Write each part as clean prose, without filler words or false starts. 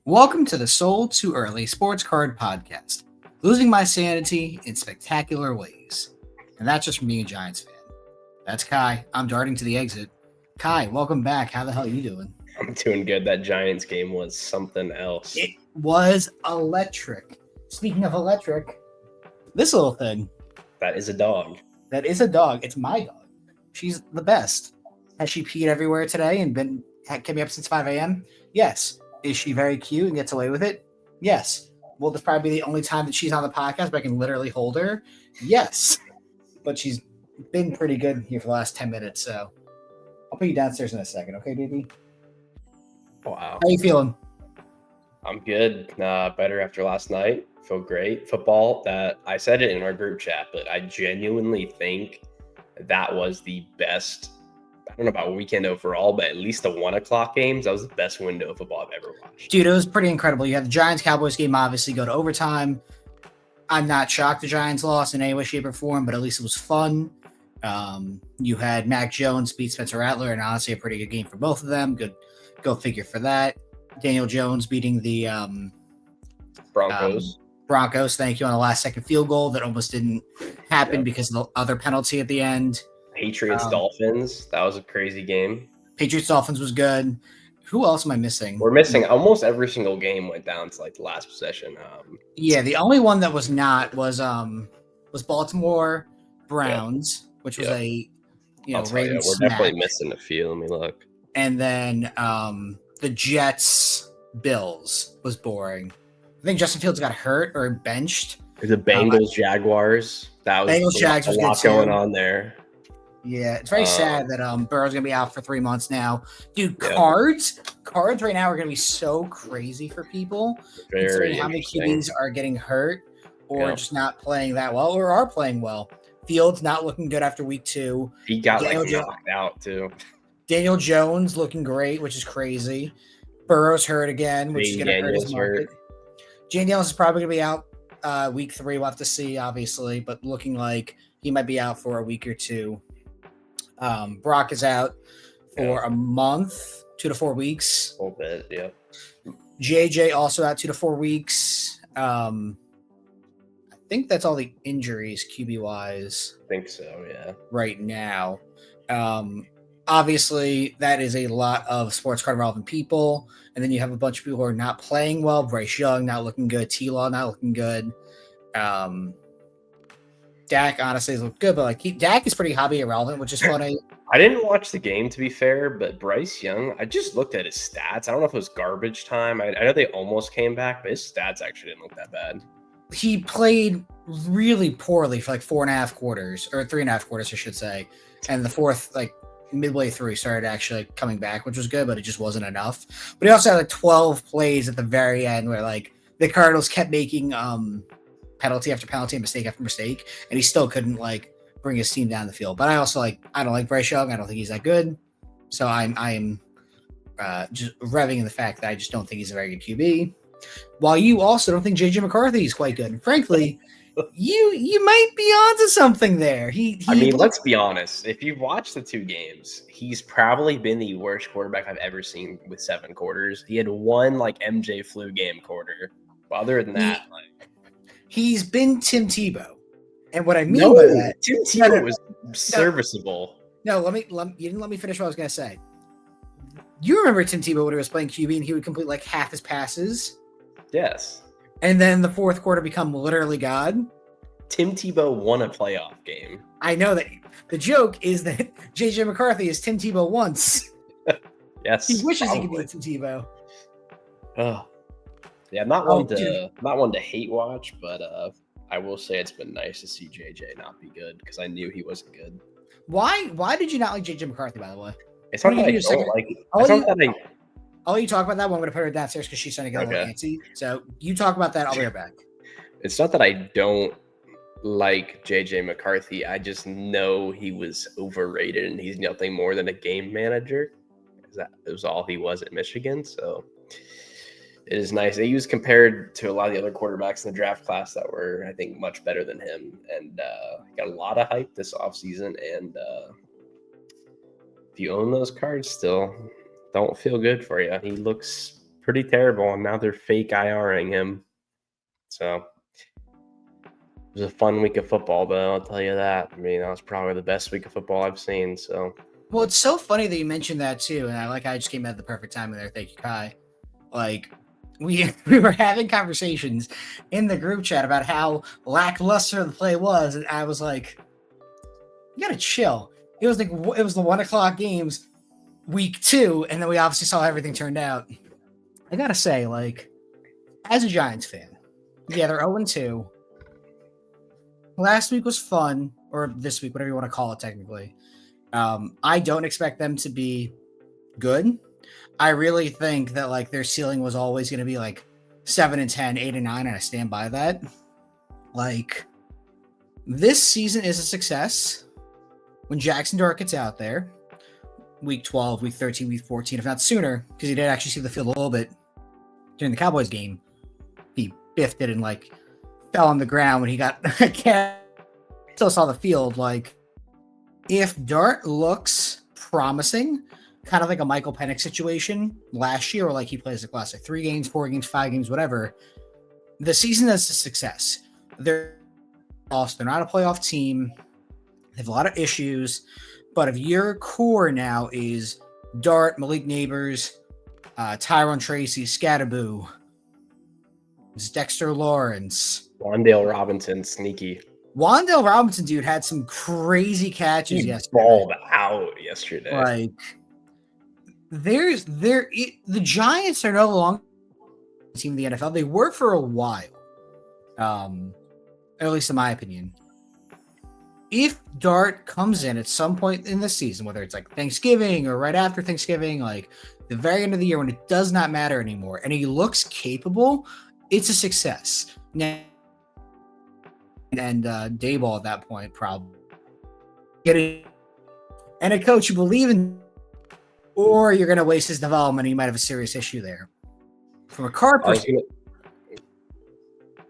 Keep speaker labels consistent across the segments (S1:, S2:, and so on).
S1: Welcome to the Sold Too Early Sports Card Podcast. Losing my sanity in spectacular ways. And that's just from being a Giants fan. That's Kai. I'm darting to the exit. Kai, welcome back. How the hell are you doing?
S2: I'm doing good. That Giants game was something else.
S1: It was electric. Speaking of electric, this little thing.
S2: That is a dog.
S1: That is a dog. It's my dog. She's the best. Has she peed everywhere today and kept me up since 5 a.m.? Yes. Is she very cute and gets away with it? Yes. Will this probably be the only time that she's on the podcast, but I can literally hold her? Yes. But she's been pretty good here for the last 10 minutes, so I'll put you downstairs in a second, okay, baby?
S2: Wow.
S1: How you feeling?
S2: I'm good. Better after last night. Feel great. Football, that I said it in our group chat, but I genuinely think that was the best. I don't know about weekend overall, but at least the 1 o'clock games, that was the best window of football I've ever watched.
S1: Dude, it was pretty incredible. You had the Giants-Cowboys game obviously go to overtime. I'm not shocked the Giants lost in any way, shape, or form, but at least it was fun. You had Mac Jones beat Spencer Rattler, and honestly a pretty good game for both of them. Good, go figure for that. Daniel Jones beating the Broncos, thank you, on a last-second field goal that almost didn't happen because of the other penalty at the end.
S2: Patriots-Dolphins, that was a crazy game.
S1: Patriots-Dolphins was good. Who else am I missing?
S2: We're missing almost every single game went down to like the last possession.
S1: Yeah, the only one that was not was Baltimore Browns, which was a Ravens
S2: we're
S1: smack.
S2: definitely missing a few. Let me look.
S1: And then the Jets Bills was boring. I think Justin Fields got hurt or benched.
S2: The Bengals Jaguars. That was
S1: Bengals Jags was
S2: a lot
S1: good
S2: going
S1: too.
S2: on there.
S1: Yeah, it's very sad that Burrow's gonna be out for 3 months now. Dude,
S2: Yeah.
S1: cards right now are gonna be so crazy for people.
S2: Very
S1: Considering how many
S2: interesting.
S1: QBs are getting hurt or just not playing that well or are playing well. Fields not looking good after week 2.
S2: He got knocked out too.
S1: Daniel Jones looking great, which is crazy. Burrow's hurt again, which is going to hurt his market. Jane Daniels is probably going to be out week 3. We'll have to see, obviously, but looking like he might be out for a week or 2. Brock is out for a month, 2 to 4 weeks.
S2: A little bit, yeah.
S1: JJ also out 2 to 4 weeks. I think that's all the injuries QB wise.
S2: I think so, yeah.
S1: Right now. Obviously, that is a lot of sports card relevant people. And then you have a bunch of people who are not playing well. Bryce Young not looking good. T-Law not looking good. Dak honestly has looked good, but Dak is pretty hobby irrelevant, which is funny.
S2: I didn't watch the game, to be fair, but Bryce Young, I just looked at his stats. I don't know if it was garbage time. I know they almost came back, but his stats actually didn't look that bad.
S1: He played really poorly for like 4.5 quarters, or 3.5 quarters, I should say. And the fourth, midway through, he started actually coming back, which was good, but it just wasn't enough. But he also had 12 plays at the very end where the Cardinals kept making penalty after penalty and mistake after mistake, and he still couldn't bring his team down the field. But I also I don't like Bryce Young. I don't think he's that good. So I'm just revving in the fact that I just don't think he's a very good QB. While you also don't think JJ McCarthy is quite good. And frankly, you might be onto something there.
S2: Let's be honest. If you watch the 2 games, he's probably been the worst quarterback I've ever seen with 7 quarters. He had one MJ flu game quarter. But other than that,
S1: he's been Tim Tebow. And what I mean by that,
S2: Tim Tebow was serviceable.
S1: No, you didn't let me finish what I was going to say. You remember Tim Tebow when he was playing QB and he would complete half his passes?
S2: Yes.
S1: And then the fourth quarter become literally God.
S2: Tim Tebow won a playoff game.
S1: I know that. The joke is that JJ McCarthy is Tim Tebow once.
S2: Yes.
S1: He wishes he could be Tim Tebow.
S2: Oh. Yeah, not one to hate watch, but I will say it's been nice to see JJ not be good because I knew he wasn't good.
S1: Why did you not like JJ McCarthy, by the way?
S2: It's not that I don't like it.
S1: I'll let you talk about that one. I'm going to put her downstairs because she's starting to get a little antsy. So you talk about that. I'll be right back.
S2: It's not that I don't like JJ McCarthy. I just know he was overrated and he's nothing more than a game manager. That was all he was at Michigan. So it is nice. He was compared to a lot of the other quarterbacks in the draft class that were, I think, much better than him. And got a lot of hype this offseason. And if you own those cards still, don't feel good for you. He looks pretty terrible, and now they're fake IRing him. So it was a fun week of football, though. I'll tell you that. I mean, that was probably the best week of football I've seen. So
S1: Well, it's so funny that you mentioned that too, and I just came at the perfect time there. Thank you, Kai. Like we we were having conversations in the group chat about how lackluster the play was, and I was like, "You gotta chill." It was like it was the 1 o'clock games, week 2, and then we obviously saw how everything turned out. I gotta say, like, as a Giants fan, yeah, they're 0-2. Last week was fun, or this week, whatever you want to call it, technically. I don't expect them to be good. I really think that like their ceiling was always going to be like 7-10, 8-9, and I stand by that. Like this season is a success when Jackson Dart gets out there, week 12, week 13, week 14, if not sooner, because he did actually see the field a little bit during the Cowboys game. He biffed it and like fell on the ground when he got still saw the field. Like if Dart looks promising, kind of like a Michael Penix situation last year, or like he plays the classic 3 games, 4 games, 5 games, whatever, the season is a success. They're not a playoff team. They have a lot of issues, but if your core now is Dart, Malik Neighbors, Tyron Tracy, Scatterboo, Dexter Lawrence,
S2: Wandale Robinson, sneaky.
S1: Wandale Robinson, dude, had some crazy catches yesterday.
S2: Balled out yesterday.
S1: Like, the Giants are no longer a team in the NFL. They were for a while, at least in my opinion. If Dart comes in at some point in the season, whether it's like Thanksgiving or right after Thanksgiving, like the very end of the year when it does not matter anymore, and he looks capable, it's a success. Now, and Dayball at that point probably get it, and a coach you believe in, or you're going to waste his development. And you might have a serious issue there. From a card perspective,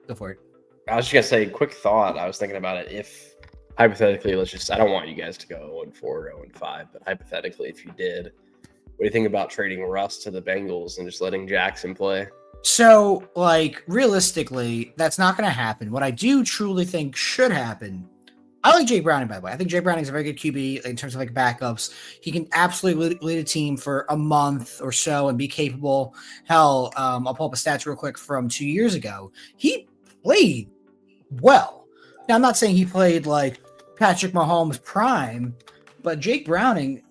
S1: go for it.
S2: I was just gonna say, quick thought. I was thinking about it. If hypothetically, I don't want you guys to go 0-4 or 0-5, but hypothetically, if you did, what do you think about trading Russ to the Bengals and just letting Jackson play?
S1: So, like, realistically, that's not going to happen. What I do truly think should happen, I like Jake Browning, by the way. I think Jake Browning is a very good QB in terms of like backups. He can absolutely lead a team for a month or so and be capable. Hell, I'll pull up a stats real quick from 2 years ago. He played well. Now, I'm not saying he played like Patrick Mahomes prime, but Jake Browning,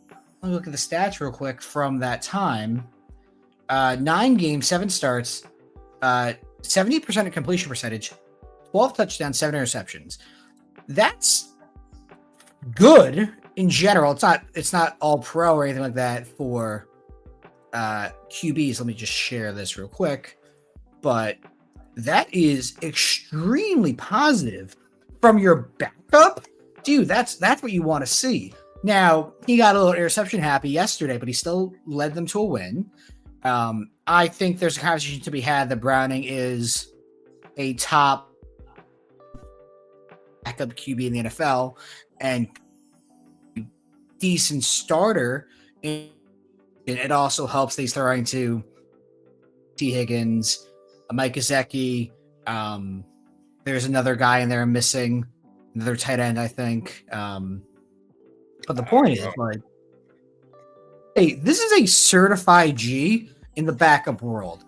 S1: let me look at the stats real quick from that time. 9 games, 7 starts, 70% completion percentage, 12 touchdowns, 7 interceptions. That's good in general. It's not all pro or anything like that for QBs. Let me just share this real quick. But that is extremely positive from your backup. Dude, that's what you want to see. Now, he got a little interception happy yesterday, but he still led them to a win. I think there's a conversation to be had that Browning is a top backup QB in the NFL and decent starter. And it also helps that he's throwing to T. Higgins, Mike Gesicki. There's another guy in there missing, another tight end, I think. But the point is, like, hey, this is a certified G in the backup world,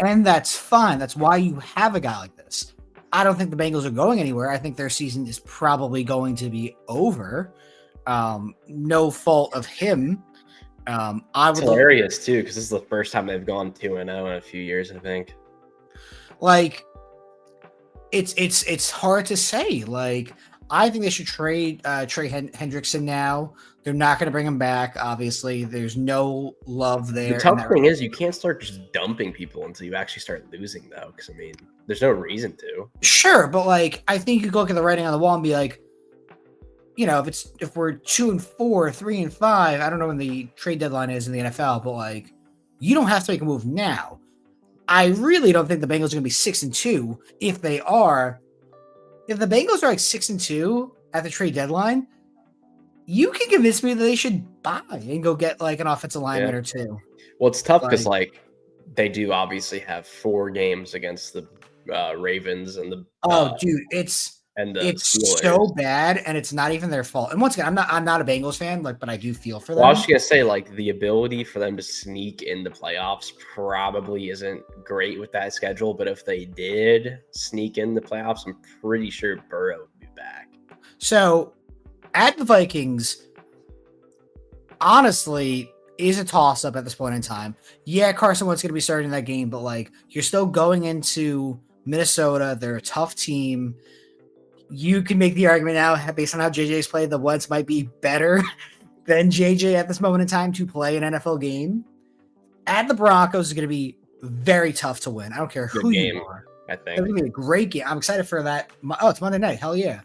S1: and that's fine. That's why you have a guy like this. I don't think the Bengals are going anywhere. I think their season is probably going to be over. No fault of him.
S2: It's hilarious too, because this is the first time they've gone 2-0 in a few years, I think.
S1: Like, it's hard to say. Like, I think they should trade Trey Hendrickson now. They're not going to bring him back. Obviously, there's no love there.
S2: The tough thing is you can't start just dumping people until you actually ststart losing, though. Because I mean, there's no reason to.
S1: Sure, but like, I think you go look at the writing on the wall and be like, you know, if we're 2-4, 3-5, I don't know when the trade deadline is in the NFL, but like, you don't have to make a move now. I really don't think the Bengals are going to be 6-2. If they are, if the Bengals are like 6-2 at the trade deadline, you can convince me that they should buy and go get like an offensive lineman or two.
S2: Well, it's tough because like They do obviously have 4 games against the Ravens and the
S1: Oh, dude, it's
S2: Steelers.
S1: so bad, and it's not even their fault. And once again, I'm not a Bengals fan, like, but I do feel for
S2: Well, I was
S1: them.
S2: just gonna say, like, the ability for them to sneak in the playoffs probably isn't great with that schedule. But if they did sneak in the playoffs, I'm pretty sure Burrow would be back.
S1: So at the Vikings, honestly, is a toss up at this point in time. Yeah, Carson Wentz going to be starting that game, but like you're still going into Minnesota. They're a tough team. You can make the argument now, based on how JJ's played, the Wentz might be better than JJ at this moment in time to play an NFL game. At the Broncos is going to be very tough to win. I don't care
S2: Good
S1: who
S2: game,
S1: you are.
S2: I
S1: It's
S2: think.
S1: going to be a great game. I'm excited for that. Oh, it's Monday night. Hell yeah.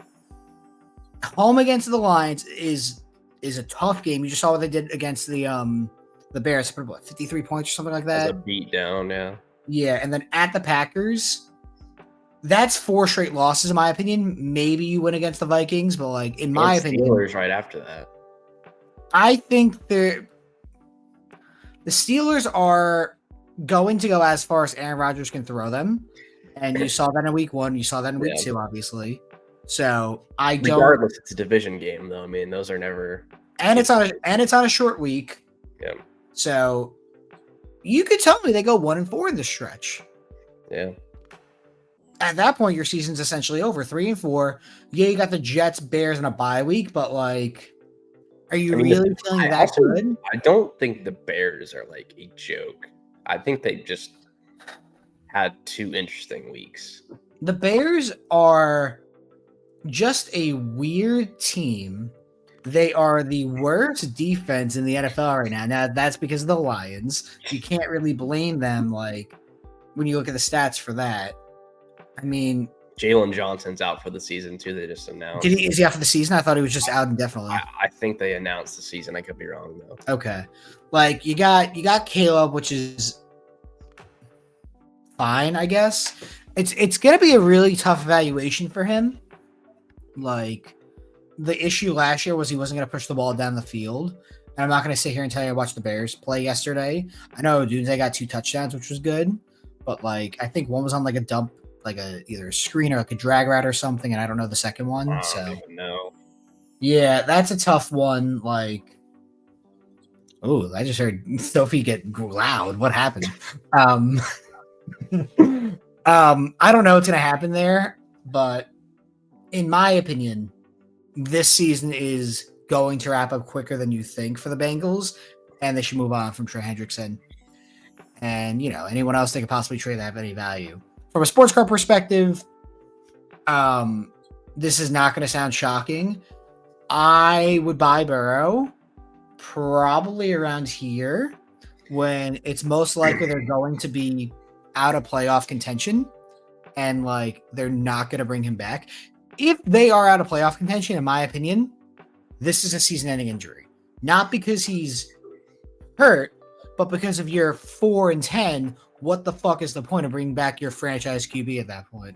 S1: Home against the Lions is a tough game. You just saw what they did against the Bears, for what, 53 points or something like
S2: As
S1: that.
S2: a beat down, yeah.
S1: Yeah, and then at the Packers, that's 4 straight losses in my opinion. Maybe you win against the Vikings, but like in my opinion,
S2: Steelers right after that.
S1: I think the Steelers are going to go as far as Aaron Rodgers can throw them. And you saw that in week 1, you saw that in week 2, obviously. So I don't.
S2: Regardless, it's a division game, though. I mean, those are never.
S1: And it's on a short week.
S2: Yeah.
S1: So you could tell me they go 1-4 in this stretch.
S2: Yeah.
S1: At that point, your season's essentially over. 3-4. Yeah, you got the Jets, Bears, and a bye week, but like, are you really feeling that good?
S2: I don't think the Bears are like a joke. I think they just had 2 interesting weeks.
S1: The Bears are just a weird team. They are the worst defense in the NFL right now. Now, that's because of the Lions. You can't really blame them, like, when you look at the stats for that. I mean,
S2: Jalen Johnson's out for the season, too. They just announced.
S1: Is he out for the season? I thought he was just out indefinitely.
S2: I think they announced the season. I could be wrong, though.
S1: Okay. Like, you got Caleb, which is fine, I guess. It's going to be a really tough evaluation for him. Like, the issue last year was he wasn't going to push the ball down the field. And I'm not going to sit here and tell you I watched the Bears play yesterday. I know, dude, they got 2 touchdowns, which was good. But, like, I think one was on, like, a dump, like either a screen or like a drag route or something. And I don't know the second one.
S2: I
S1: so,
S2: don't even know.
S1: Yeah, that's a tough one. Like, oh, I just heard Sophie get loud. What happened? I don't know what's going to happen there. But in my opinion, this season is going to wrap up quicker than you think for the Bengals, and they should move on from Trey Hendrickson. And, you know, anyone else they could possibly trade that have any value. From a sports car perspective, this is not going to sound shocking. I would buy Burrow probably around here when it's most likely they're going to be out of playoff contention and, like, they're not going to bring him back. If they are out of playoff contention, in my opinion, this is a season-ending injury. Not because he's hurt, but because of year 4 and 10, what the fuck is the point of bringing back your franchise QB at that point?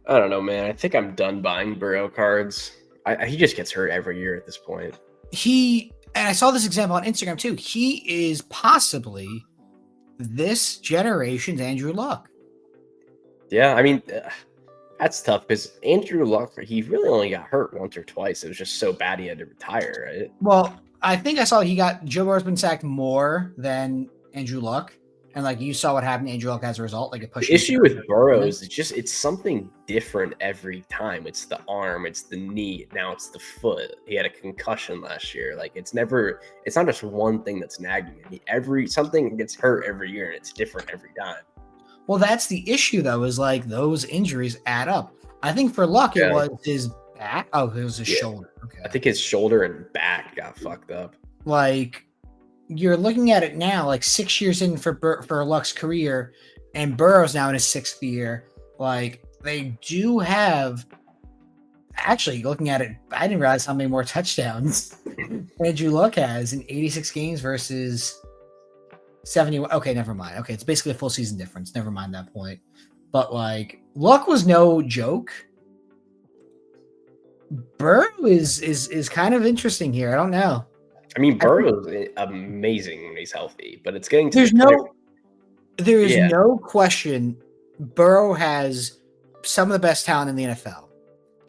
S2: I don't know, man. I think I'm done buying Burrow cards. He just gets hurt every year at this point.
S1: And I saw this example on Instagram too. He is possibly this generation's Andrew Luck.
S2: Yeah, I mean, that's tough because Andrew Luck, he really only got hurt once or twice. It was just so bad he had to retire, right?
S1: Well, I think I saw Joe Burrow's been sacked more than Andrew Luck. And like you saw what happened to Andrew Luck as a result, like
S2: the issue with Burrow is it's something different every time. It's the arm, it's the knee, now it's the foot. He had a concussion last year. Like it's not just one thing that's nagging him. Something gets hurt every year and it's different every time.
S1: Well, that's the issue though, is like those injuries add up. I think for Luck it was his back. Oh, it was his shoulder. Okay.
S2: I think his shoulder and back got fucked up.
S1: Like you're looking at it now, like 6 years in for Luck's career, and Burrow's now in his 6th year. Like they do have. Actually, looking at it, I didn't realize how many more touchdowns Andrew Luck has in 86 games versus 71. Okay, never mind. Okay, it's basically a full season difference. Never mind that point. But like Luck was no joke. Burrow is kind of interesting here. I don't know.
S2: I mean, Burrow is amazing when he's healthy, but it's getting to
S1: there's no There is
S2: Yeah.
S1: no question Burrow has some of the best talent in the NFL.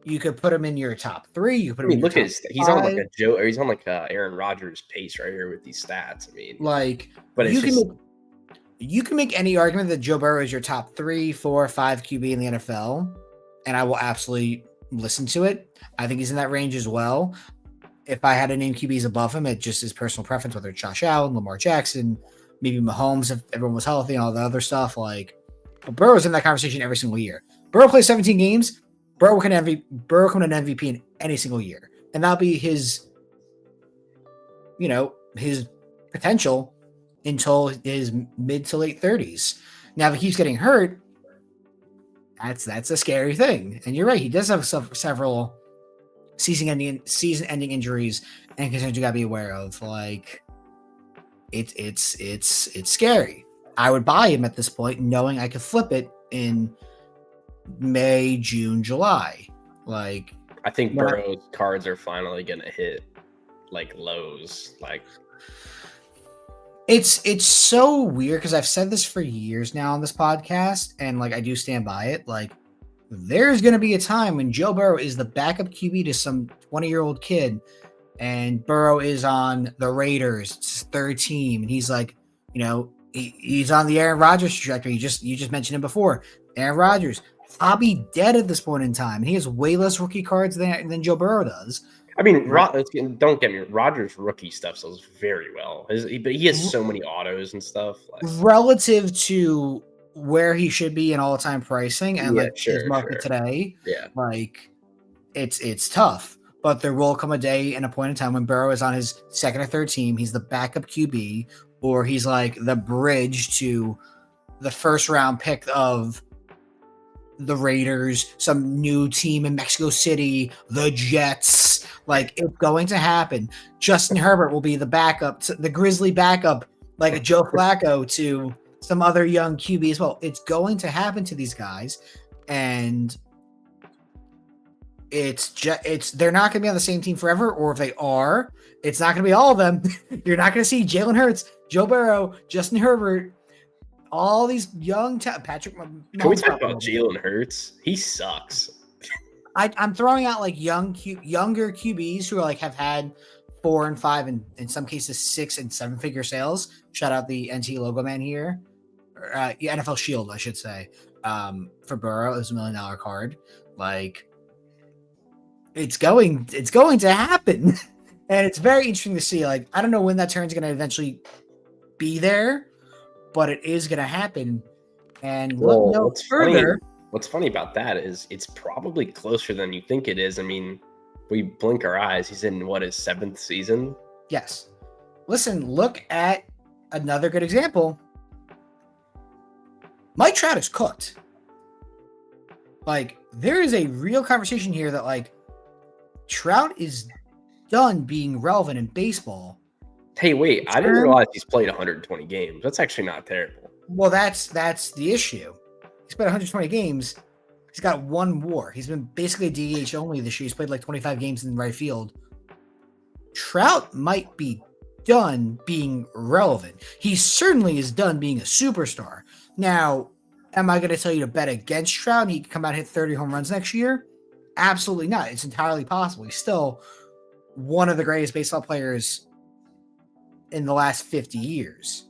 S1: You could put him in your top 3. You could put
S2: I
S1: him in
S2: mean,
S1: your
S2: look at
S1: top
S2: he's on like
S1: 5.
S2: a Joe, or he's on like a Aaron Rodgers pace right here with these stats. I mean,
S1: Like
S2: but it's just
S1: you can make any argument that Joe Burrow is your top 3, 4, 5 QB in the NFL, and I will absolutely listen to it. I think he's in that range as well. If I had to name QBs above him, it just is personal preference, whether it's Josh Allen, Lamar Jackson, maybe Mahomes if everyone was healthy and all the other stuff. Like, but Burrow's in that conversation every single year. Burrow plays 17 games. Burrow can win an MVP in any single year, and that'll be his potential until his mid to late 30s. Now, if he keeps getting hurt, that's a scary thing. And you're right, he does have several season-ending injuries and concerns you gotta be aware of. Like, it's scary. I would buy him at this point, knowing I could flip it in May, June, July. Like,
S2: I think Burrow's cards are finally gonna hit like lows. Like,
S1: it's so weird because I've said this for years now on this podcast, and like I do stand by it. Like, there's gonna be a time when Joe Burrow is the backup QB to some 20-year-old kid, and Burrow is on the Raiders, it's his 3rd team, and he's like, he's on the Aaron Rodgers trajectory. You just mentioned him before. Aaron Rodgers, probably dead at this point in time, and he has way less rookie cards than Joe Burrow does.
S2: I mean, don't get me. Rodgers' rookie stuff sells very well, but he has so many autos and stuff. Like,
S1: relative to where he should be in all-time pricing and his market today.
S2: Yeah,
S1: like it's tough. But there will come a day and a point in time when Burrow is on his 2nd or 3rd team. He's the backup QB, or he's like the bridge to the 1st-round pick of the Raiders, some new team in Mexico City, the Jets. Like, it's going to happen. Justin Herbert will be the backup, the Grizzly backup, like a Joe Flacco to some other young QB as well. It's going to happen to these guys, and they're not going to be on the same team forever, or if they are, it's not going to be all of them. You're not going to see Jalen Hurts, Joe Burrow, Justin Herbert, all these young Patrick.
S2: Can we talk about Jalen Hurts? He sucks.
S1: I'm throwing out like younger QBs who are like have had 4 and 5 and in some cases 6 and 7 figure sales. Shout out the NT logo man here, NFL Shield, I should say. For Burrow, it was $1 million card. Like, it's going to happen, and it's very interesting to see. Like, I don't know when that turn's going to eventually be there, but it is going to happen. And look no further.
S2: What's funny about that is it's probably closer than you think it is. I mean, we blink our eyes. He's in his 7th season?
S1: Yes. Listen, look at another good example. Mike Trout is cooked. Like, there is a real conversation here that, like, Trout is done being relevant in baseball.
S2: Hey, wait, I didn't realize he's played 120 games. That's actually not terrible.
S1: Well, that's the issue. He's played 120 games. He's got 1 WAR. He's been basically a DH only this year. He's played like 25 games in right field. Trout might be done being relevant. He certainly is done being a superstar. Now, am I going to tell you to bet against Trout and he can come out and hit 30 home runs next year? Absolutely not. It's entirely possible. He's still one of the greatest baseball players in the last 50 years.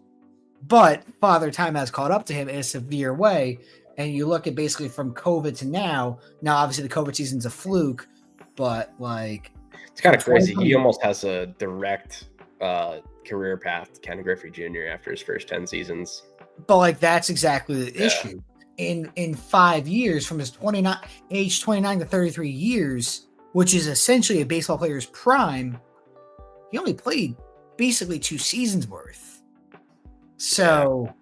S1: But Father Time has caught up to him in a severe way. And you look at basically from COVID to now obviously the COVID season's a fluke, but like,
S2: it's kind of crazy. He almost has a direct career path to Ken Griffey Jr. after his first 10 seasons.
S1: But like, that's exactly the issue. In 5 years, from his age 29 to 33 years, which is essentially a baseball player's prime, he only played basically 2 seasons worth. So,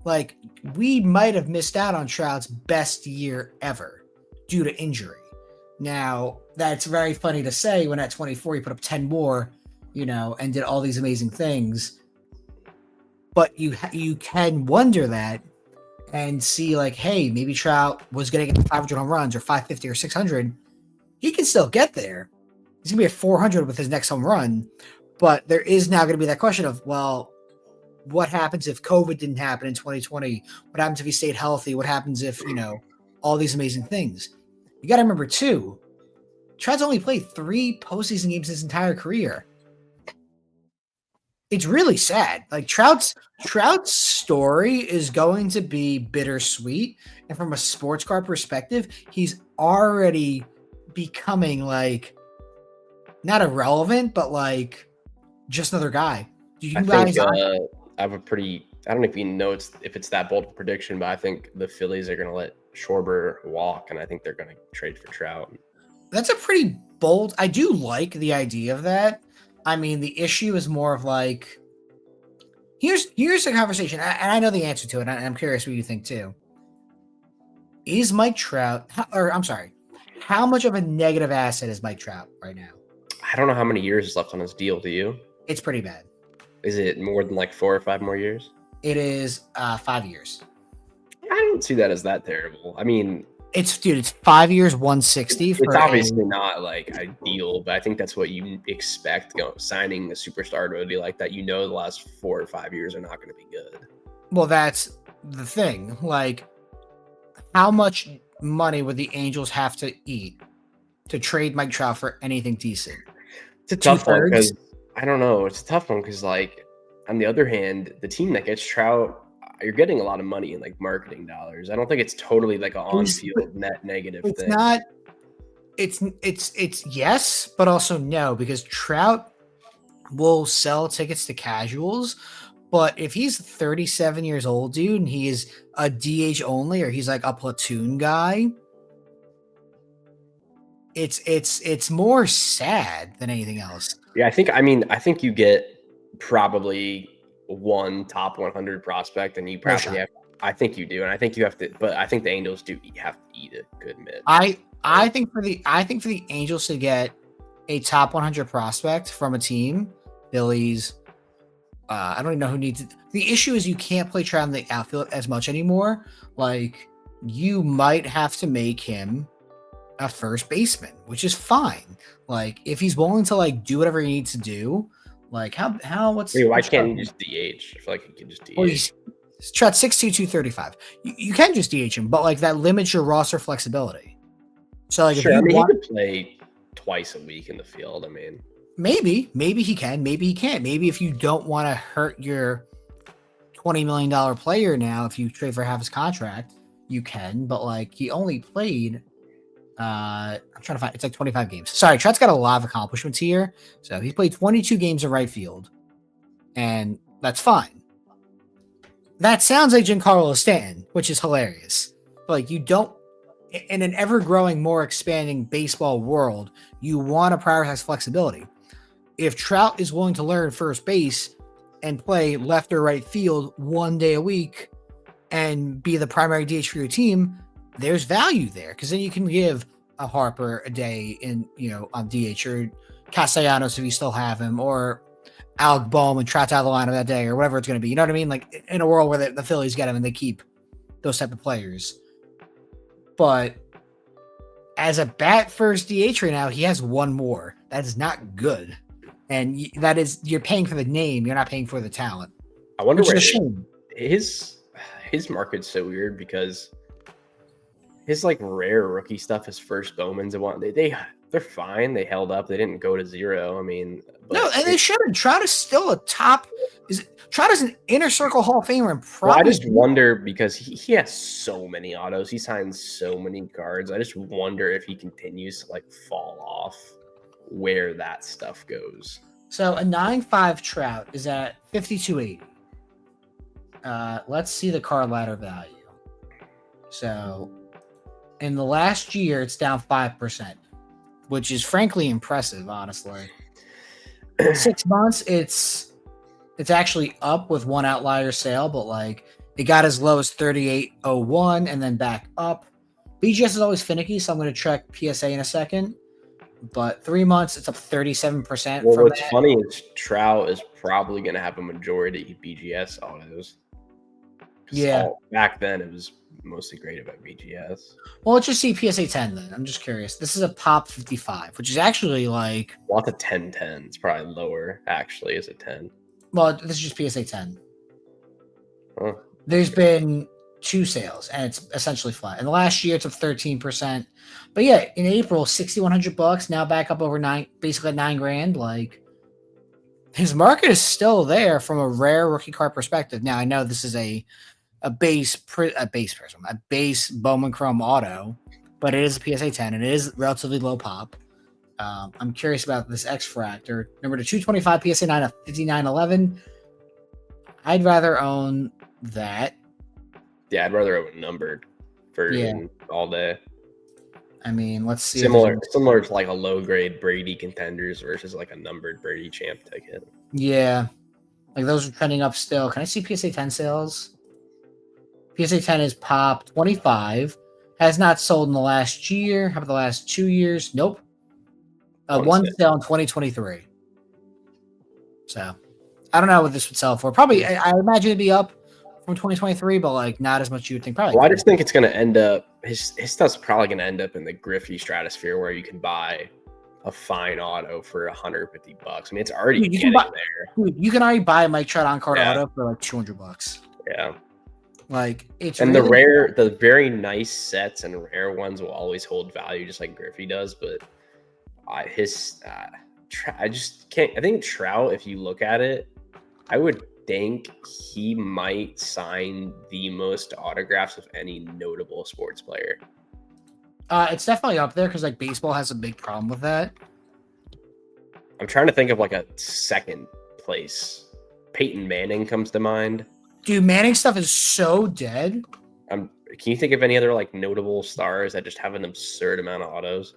S1: like, we might have missed out on Trout's best year ever due to injury. Now, that's very funny to say when at 24 he put up 10 more, and did all these amazing things. But you can wonder that and see, like, hey, maybe Trout was going to get 500 home runs or 550 or 600. He can still get there. He's going to be at 400 with his next home run. But there is now going to be that question of, well, what happens if COVID didn't happen in 2020? What happens if he stayed healthy? What happens if, all these amazing things? You got to remember, too, Trout's only played 3 postseason games his entire career. It's really sad. Like Trout's story is going to be bittersweet. And from a sports car perspective, he's already becoming like not irrelevant, but like just another guy. Do you
S2: I
S1: guys
S2: think I have a pretty. I don't know if you know if it's that bold of a prediction, but I think the Phillies are going to let Schwarber walk, and I think they're going to trade for Trout.
S1: That's a pretty bold. I do like the idea of that. I mean, the issue is more of like here's the conversation, and I know the answer to it, and I'm curious what you think too. Is Mike Trout, or I'm sorry, how much of a negative asset is Mike Trout right now?
S2: I don't know how many years is left on his deal. Do you?
S1: It's pretty bad.
S2: Is it more than like 4 or 5 more years?
S1: It is 5 years.
S2: I don't see that as that terrible. I mean,
S1: it's 5 years, 160.
S2: It's obviously not like ideal, but I think that's what you expect. Signing a superstar to a deal like that, the last 4 or 5 years are not going to be good.
S1: Well, that's the thing. Like, how much money would the Angels have to eat to trade Mike Trout for anything decent?
S2: It's a tough one because I don't know. It's a tough one because, like, on the other hand, the team that gets Trout, you're getting a lot of money in like marketing dollars. I don't think it's totally like an on-field net negative thing.
S1: It's not. It's yes, but also no, because Trout will sell tickets to casuals. But if he's 37 years old, dude, and he is a DH only, or he's like a platoon guy, it's more sad than anything else.
S2: Yeah, I think you get probably one top 100 prospect, and you probably have. I think you do, and I think you have to. But I think the Angels do have to eat a good mid.
S1: I think for the Angels to get a top 100 prospect from a team, Phillies. I don't even know who needs it. The issue is you can't play Trout in the outfield as much anymore. Like, you might have to make him a first baseman, which is fine. Like, if he's willing to like do whatever he needs to do, like why
S2: can't he just DH? I feel like he can just DH.
S1: Well, he's Trout 6'2", 235. You can just DH him, but like that limits your roster flexibility. So like,
S2: sure, he could play twice a week in the field. I mean,
S1: maybe he can, maybe he can't. Maybe if you don't want to hurt your $20 million player now, if you trade for half his contract, you can. But like, he only played. I'm trying to find. It's like 25 games. Sorry, Trout's got a lot of accomplishments here. So he played 22 games in right field, and that's fine. That sounds like Giancarlo Stanton, which is hilarious. But like, you don't. In an ever-growing, more expanding baseball world, you want to prioritize flexibility. If Trout is willing to learn first base and play left or right field one day a week and be the primary DH for your team, there's value there, because then you can give a Harper a day on DH, or Castellanos if you still have him, or Alec Bohm and Trout's out of the lineup that day, or whatever it's going to be. You know what I mean? Like, in a world where the Phillies get him and they keep those type of players. But as a bat first DH right now, he has one more. That is not good. And that is, you're paying for the name. You're not paying for the talent.
S2: I wonder where his market's so weird, because his like rare rookie stuff, his first Bowmans and what they're fine. They held up. They didn't go to zero. I mean,
S1: no, and they shouldn't. Trout is still a top. Trout is an inner circle Hall of Famer, and probably.
S2: I just wonder, because he has so many autos. He signs so many cards. I just wonder if he continues to like fall off, where that stuff goes.
S1: So a 9.5 Trout is at 5280. Let's see the card ladder value. So in the last year, it's down 5%, which is frankly impressive, honestly. 6 months, it's actually up with one outlier sale, but like it got as low as 38.01 and then back up. BGS is always finicky, so I'm going to check PSA in a second. But 3 months, it's up 37%.
S2: Well, what's funny is Trout is probably going to have a majority BGS autos.
S1: Yeah.
S2: Back then, it was mostly graded by BGS.
S1: Well, let's just see PSA 10 then. I'm just curious. This is a Pop 55, which is actually like...
S2: Well, it's a 10-10. It's probably lower, actually, as a 10.
S1: Well, this is just PSA 10.
S2: Huh.
S1: There's been 2 sales, and it's essentially flat. In the last year, it's up 13%. But yeah, in April, $6,100 now back up over basically $9,000. Like his market is still there from a rare rookie card perspective. Now I know this is a base Bowman Chrome auto, but it is a PSA 10 and it is relatively low pop. I'm curious about this X Fractor. Number to 225 PSA 9 of 5911. I'd rather own that.
S2: Yeah, I'd rather have a numbered version all day.
S1: I mean, let's see.
S2: Similar to like a low grade Brady Contenders versus like a numbered Brady Champ ticket.
S1: Yeah. Like those are trending up still. Can I see PSA 10 sales? PSA 10 is pop 25. Has not sold in the last year. How about the last 2 years? Nope. One sale in 2023. So I don't know what this would sell for. Probably, I imagine it'd be up from 2023, but like not as much you would think. Probably.
S2: Well, I just think it's going to end up, his stuff's probably going to end up in the Griffey stratosphere where you can buy a fine auto for $150. I mean, it's already getting there.
S1: Dude, you can already buy a Mike Trout on card auto for like $200.
S2: Yeah.
S1: Like it's
S2: and really the very nice sets and rare ones will always hold value, just like Griffey does. But I just can't. I think Trout, if you look at it, I would think he might sign the most autographs of any notable sports player.
S1: It's definitely up there because like baseball has a big problem with that.
S2: I'm trying to think of like a second place. Peyton Manning comes to mind.
S1: Dude, Manning stuff is so dead.
S2: Can you think of any other like notable stars that just have an absurd amount of autos?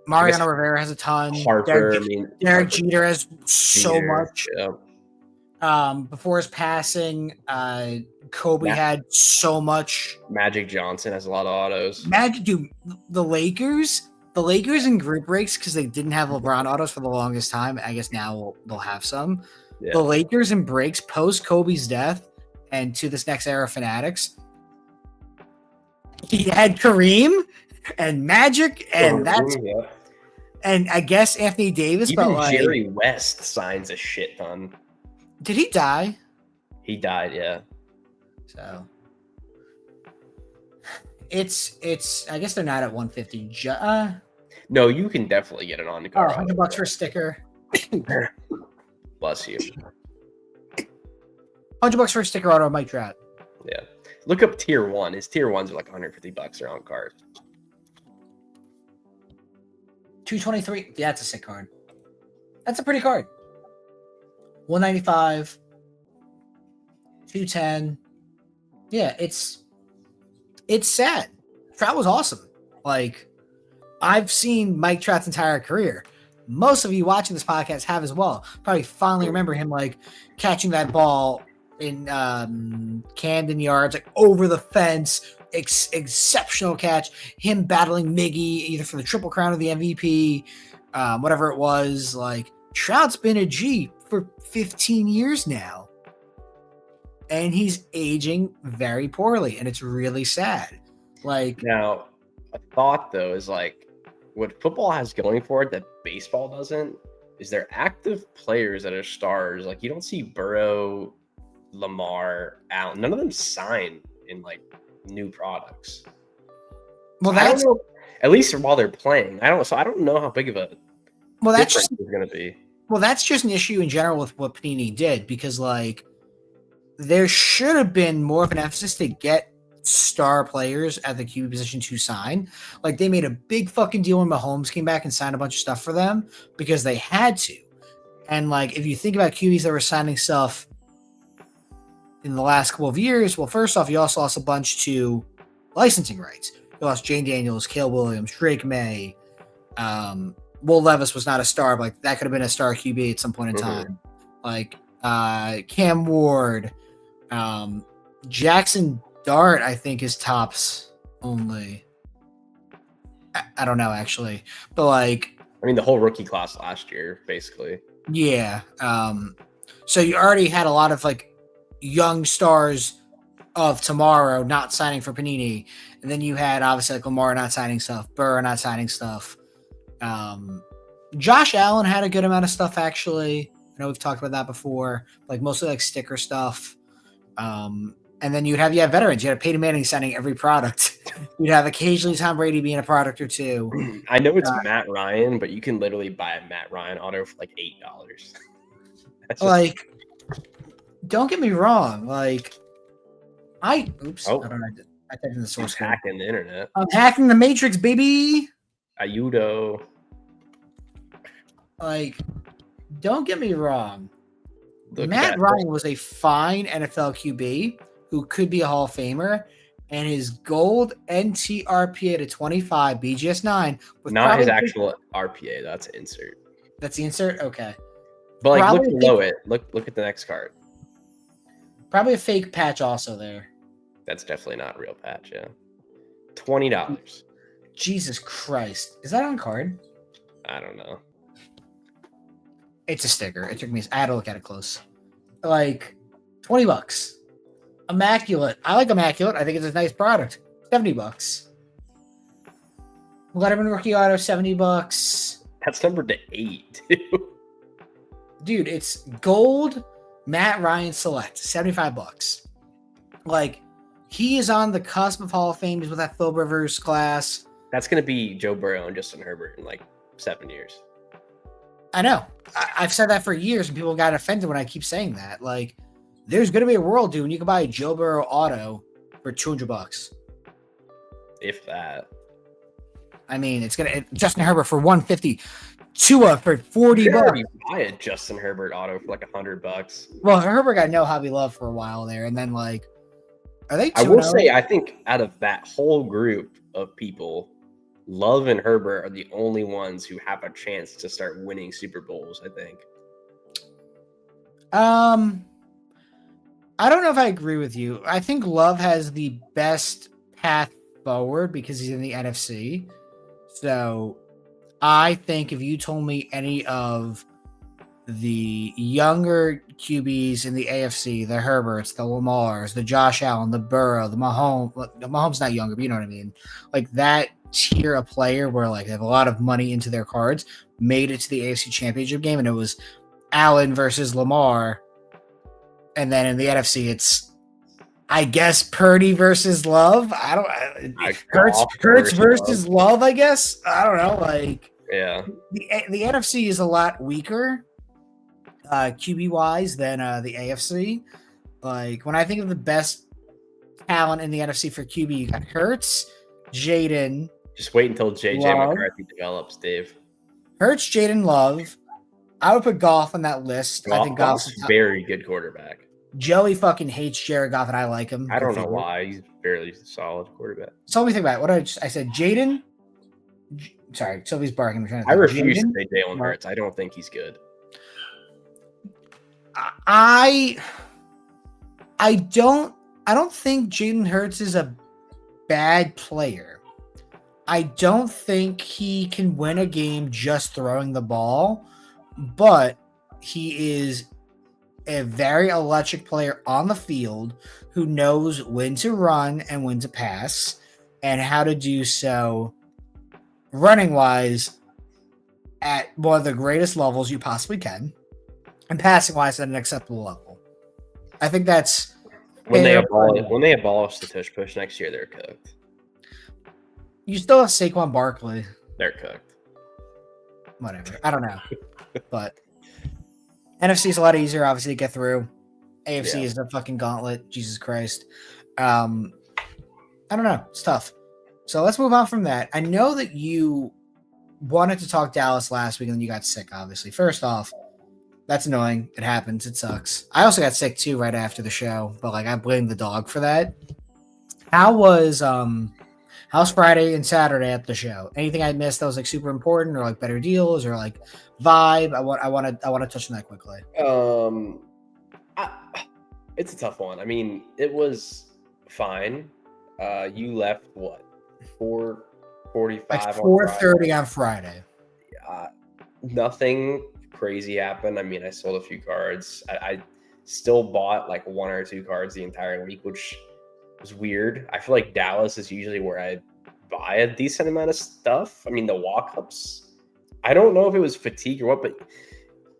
S1: Mariano Rivera has a ton.
S2: Harper,
S1: Derek Jeter has so much.
S2: Yeah.
S1: Before his passing, Kobe had so much.
S2: Magic Johnson has a lot of autos.
S1: Dude, the Lakers in group breaks because they didn't have LeBron autos for the longest time. I guess now they'll have some. Yeah. The Lakers in breaks post Kobe's death and to this next era of Fanatics. He had Kareem and Magic, and and I guess Anthony Davis.
S2: Even
S1: but
S2: Jerry West signs a shit ton.
S1: Did he die?
S2: He died, yeah.
S1: So it's. I guess they're not at 150.
S2: No, you can definitely get it on the
S1: card. $100 for a sticker.
S2: Bless you.
S1: $100 for a sticker auto of Mike Trout.
S2: Yeah. Look up tier 1. His tier 1s are like $150. They're on card.
S1: 223. Yeah, that's a sick card. That's a pretty card. 195. 210. Yeah, it's sad. Trout was awesome. Like, I've seen Mike Trout's entire career. Most of you watching this podcast have as well. Probably fondly remember him like catching that ball in Camden Yards, like over the fence. Exceptional catch. Him battling Miggy either for the Triple Crown or the MVP, whatever it was. Like Trout's been a G for 15 years now, and he's aging very poorly, and it's really sad. Like
S2: now, a thought though is like, what football has going for it that baseball doesn't is they're active players that are stars. Like you don't see Burrow, Lamar, Allen. None of them sign in like new products.
S1: Well, that's
S2: at least while they're playing. I don't know how big of a difference is going to be.
S1: Well, that's just an issue in general with what Panini did because like there should have been more of an emphasis to get star players at the QB position to sign. Like they made a big fucking deal when Mahomes came back and signed a bunch of stuff for them because they had to. And like if you think about QBs that were signing stuff in the last couple of years, well, first off, you also lost a bunch to licensing rights. You lost Jane Daniels, Cale Williams, Drake May. Will Levis was not a star, but like that could have been a star QB at some point in time. Like Cam Ward, Jackson Dart, I think is tops only. I don't know actually, but like
S2: I mean the whole rookie class last year, basically.
S1: Yeah. So you already had a lot of like young stars of tomorrow not signing for Panini, and then you had obviously like Lamar not signing stuff, Burrow not signing stuff. Josh Allen had a good amount of stuff actually. I know we've talked about that before, like mostly like sticker stuff. And then you'd have veterans. You had Peyton Manning signing every product. You'd have occasionally Tom Brady being a product or two.
S2: I know it's Matt Ryan, but you can literally buy a Matt Ryan auto for like $8.
S1: Like, don't get me wrong. Like, I don't know. I typed in the source code.
S2: Hacking the internet.
S1: I'm hacking the Matrix, baby.
S2: Ayudo.
S1: Like, don't get me wrong. Matt Ryan was a fine NFL QB who could be a Hall of Famer, and his gold NTRPA to 25 BGS 9 with
S2: not his actual RPA. That's insert.
S1: That's the insert. Okay,
S2: but like look below it. Look at the next card.
S1: Probably a fake patch also there.
S2: That's definitely not a real patch. Yeah, $20.
S1: Jesus Christ, is that on card?
S2: I don't know.
S1: It's a sticker. It took me. I had to look at it close. Like $20. Immaculate. I like Immaculate. I think it's a nice product. $70. Letterman rookie auto, $70.
S2: That's numbered to 8, too.
S1: Dude, it's gold Matt Ryan Select, $75. Like, he is on the cusp of Hall of Fame with that Phil Rivers class.
S2: That's going to be Joe Burrow and Justin Herbert in like 7 years.
S1: I know. I've said that for years, and people got offended when I keep saying that. Like, there's going to be a world, dude, when you can buy a Joe Burrow auto for $200.
S2: If that.
S1: I mean, it's going to Justin Herbert for $150. Tua for $40.
S2: Buy a Justin Herbert auto for like $100.
S1: Well, Herbert got no hobby love for a while there, and then like, are they?
S2: I will say, I think out of that whole group of people, Love and Herbert are the only ones who have a chance to start winning Super Bowls, I think.
S1: I don't know if I agree with you. I think Love has the best path forward because he's in the NFC. So I think if you told me any of the younger QBs in the AFC, the Herberts, the Lamars, the Josh Allen, the Burrow, the Mahomes not younger, but you know what I mean? Like that tier of player where like they have a lot of money into their cards, made it to the AFC Championship game, and it was Allen versus Lamar. And then in the NFC, it's, I guess, Purdy versus Love. Hurts versus Love, I guess. I don't know. Like,
S2: yeah,
S1: the NFC is a lot weaker, QB wise, than the AFC. Like when I think of the best talent in the NFC for QB, you got Hurts, Jaden.
S2: Just wait until JJ McCarthy develops, Dave.
S1: Hurts, Jaden, Love. I would put Goff on that list. I think Goff's
S2: a very good quarterback.
S1: Joey fucking hates Jared Goff, and I like him.
S2: I don't know why. He's barely solid quarterback.
S1: So let me think about it. What I said, Jaden. Sorry, Sylvie's barking.
S2: I refuse to say Jalen Hurts. I don't think he's good.
S1: I don't think Jalen Hurts is a bad player. I don't think he can win a game just throwing the ball, but he is a very electric player on the field who knows when to run and when to pass and how to do so running wise at one of the greatest levels you possibly can and passing wise at an acceptable level. I think that's
S2: when they abolish the tush push next year, they're cooked.
S1: You still have Saquon Barkley.
S2: They're cooked.
S1: Whatever. I don't know. But NFC is a lot easier, obviously, to get through. AFC is a fucking gauntlet. Jesus Christ. I don't know. It's tough. So let's move on from that. I know that you wanted to talk Dallas last week and then you got sick, obviously. First off, that's annoying. It happens. It sucks. I also got sick too right after the show, but like I blame the dog for that. How's Friday and Saturday at the show? Anything I missed that was like super important or like better deals or like vibe? I want to touch on that quickly.
S2: It's a tough one. I mean, it was fine. You left what? 4:45.
S1: Like 4:30 on Friday.
S2: Nothing crazy happened. I mean, I sold a few cards. I still bought like 1 or 2 cards the entire week, which was weird. I feel like Dallas is usually where I buy a decent amount of stuff. I mean, the walk-ups, I don't know if it was fatigue or what, but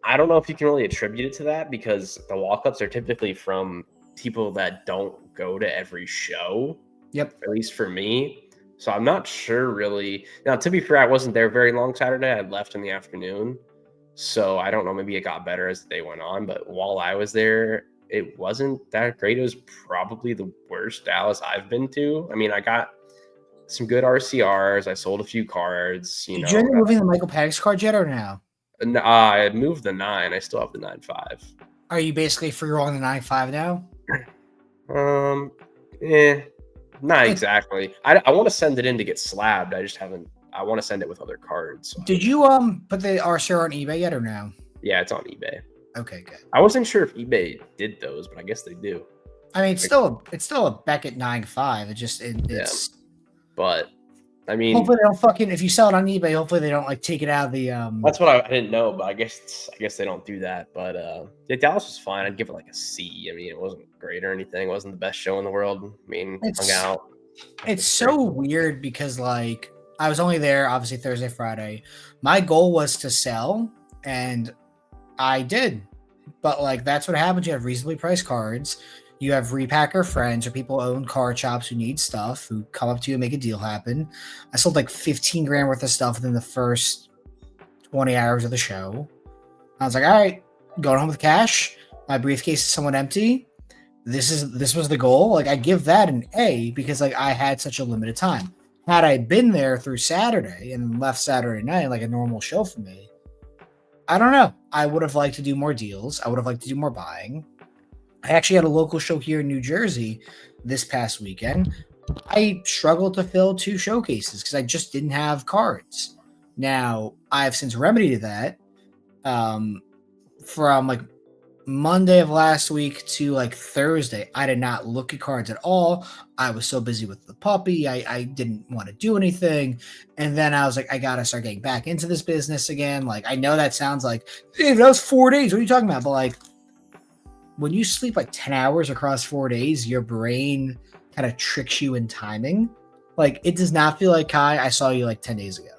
S2: I don't know if you can really attribute it to that because the walk-ups are typically from people that don't go to every show.
S1: Yep.
S2: At least for me. So I'm not sure really. Now, to be fair, I wasn't there very long Saturday. I left in the afternoon. So I don't know. Maybe it got better as the day went on. But while I was there, it wasn't that great. It was probably the worst Dallas I've been to. I mean, I got some good RCRs. I sold a few cards.
S1: Did you end up moving the Michael Penix card yet or no?
S2: I moved the 9. I still have the 9.5.
S1: Are you basically free rolling the 9.5 now?
S2: Not exactly. I want to send it in to get slabbed. I just haven't. I want to send it with other cards. So
S1: Did you put the RCR on eBay yet or no?
S2: Yeah, it's on eBay.
S1: Okay, good.
S2: I wasn't sure if eBay did those, but I guess they do.
S1: I mean, it's still a Beckett 9.5. It's.
S2: But I mean,
S1: hopefully they don't fucking. If you sell it on eBay, hopefully they don't like take it out of the.
S2: That's what I didn't know, but I guess they don't do that. But yeah, Dallas was fine. I'd give it like a C. I mean, it wasn't great or anything. It wasn't the best show in the world. I mean, hung out.
S1: It's so weird because like I was only there obviously Thursday, Friday. My goal was to sell, and I did. But like that's what happens. You have reasonably priced cards. You have repacker friends or people who own card shops who need stuff who come up to you and make a deal happen. I sold like 15 grand worth of stuff within the first 20 hours of the show. I was like, all right, going home with cash. My briefcase is somewhat empty. This was the goal. Like I give that an A because like I had such a limited time. Had I been there through Saturday and left Saturday night like a normal show for me, I don't know. I would have liked to do more deals. I would have liked to do more buying. I actually had a local show here in New Jersey this past weekend. I struggled to fill 2 showcases because I just didn't have cards. Now, I've since remedied that from like Monday of last week to like Thursday. I did not look at cards at all. I was so busy with the puppy. I didn't want to do anything. And then I was like, I got to start getting back into this business again. Like, I know that sounds like, hey, that was 4 days. What are you talking about? But like, when you sleep like 10 hours across 4 days, your brain kind of tricks you in timing. Like, it does not feel like, Kai, I saw you like 10 days ago.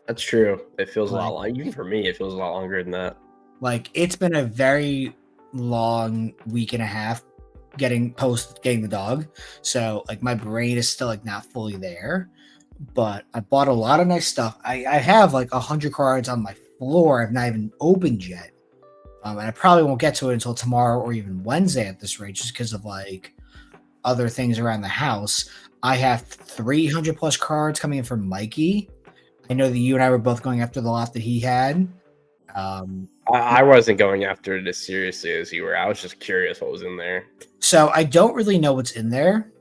S2: That's true. It feels a lot like, even for me, it feels a lot longer than that.
S1: Like, it's been a very long week and a half getting the dog. So, like, my brain is still like not fully there. But I bought a lot of nice stuff. I have like 100 cards on my floor I've not even opened yet. And I probably won't get to it until tomorrow or even Wednesday at this rate, just because of like other things around the house. I have 300 plus cards coming in from Mikey. I know that you and I were both going after the lot that he had.
S2: I wasn't going after it as seriously as you were. I was just curious what was in there.
S1: So I don't really know what's in there.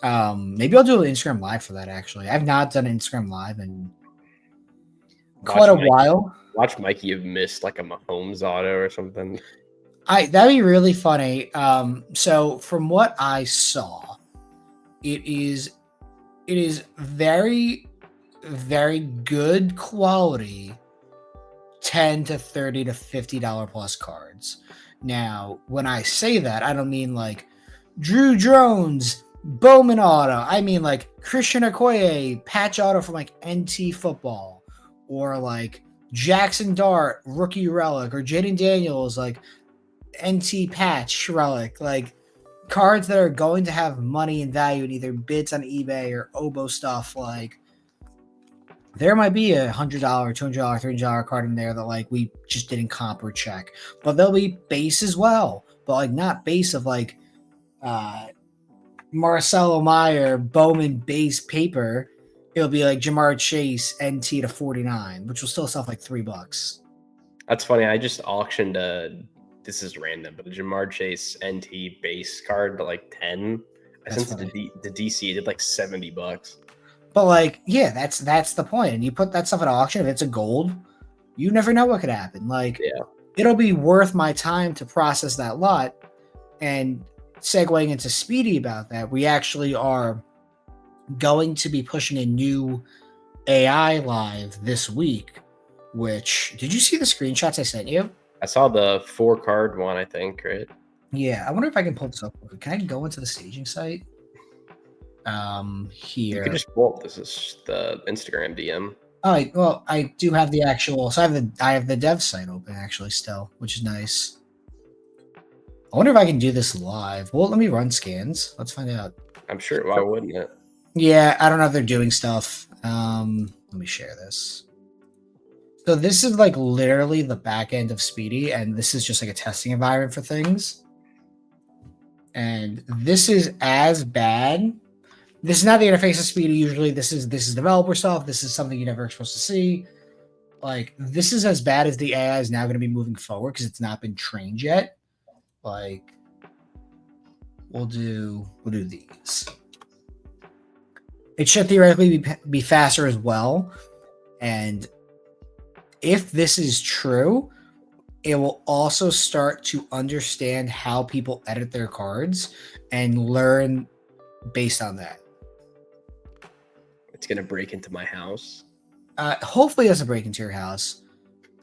S1: Maybe I'll do an Instagram live for that. Actually, I've not done an Instagram live in quite a while.
S2: Watch Mikey have missed like a Mahomes auto or something.
S1: That'd be really funny. So from what I saw, it is very, very good quality, $10 to $30 to $50 plus cards. Now, when I say that, I don't mean like Drew Jones, Bowman auto. I mean like Christian Okoye patch auto from like NT football, or like Jackson Dart rookie relic, or Jaden Daniels like NT patch relic, like cards that are going to have money and value in either bids on eBay or Obo stuff. Like there might be $100, $200, $300 card in there that like we just didn't comp or check, but there'll be base as well, but like not base of like Marcelo Meyer Bowman base paper. It'll be like Jamar Chase NT to 49, which will still sell for like $3.
S2: That's funny. I just auctioned this is random, but a Jamar Chase NT base card to like 10. I sent it to DC. It did like $70.
S1: But like, yeah, that's the point. And you put that stuff at auction, if it's a gold, you never know what could happen. Like,
S2: yeah,
S1: it'll be worth my time to process that lot. And segueing into Speedy about that, we actually are going to be pushing a new AI live this week. Which, did you see the screenshots I sent you?
S2: I saw the 4-card one, I think, right?
S1: Yeah, I wonder if I can pull this up. Can I go into the staging site? Here.
S2: You can just pull up. This is the Instagram DM.
S1: Oh, well, I do have the actual. So I have the dev site open actually still, which is nice. I wonder if I can do this live. Well, let me run scans. Let's find out.
S2: I'm sure. Why wouldn't it?
S1: Yeah, I don't know if they're doing stuff. Let me share this. So this is like literally the back end of Speedy, and this is just like a testing environment for things. And this is as bad. This is not the interface of Speedy. Usually, this is developer stuff. This is something you never supposed to see. Like this is as bad as the AI is now going to be moving forward because it's not been trained yet. Like we'll do these. It should theoretically be faster as well, and if this is true, it will also start to understand how people edit their cards and learn based on that.
S2: It's gonna break into my house.
S1: Hopefully, it doesn't break into your house.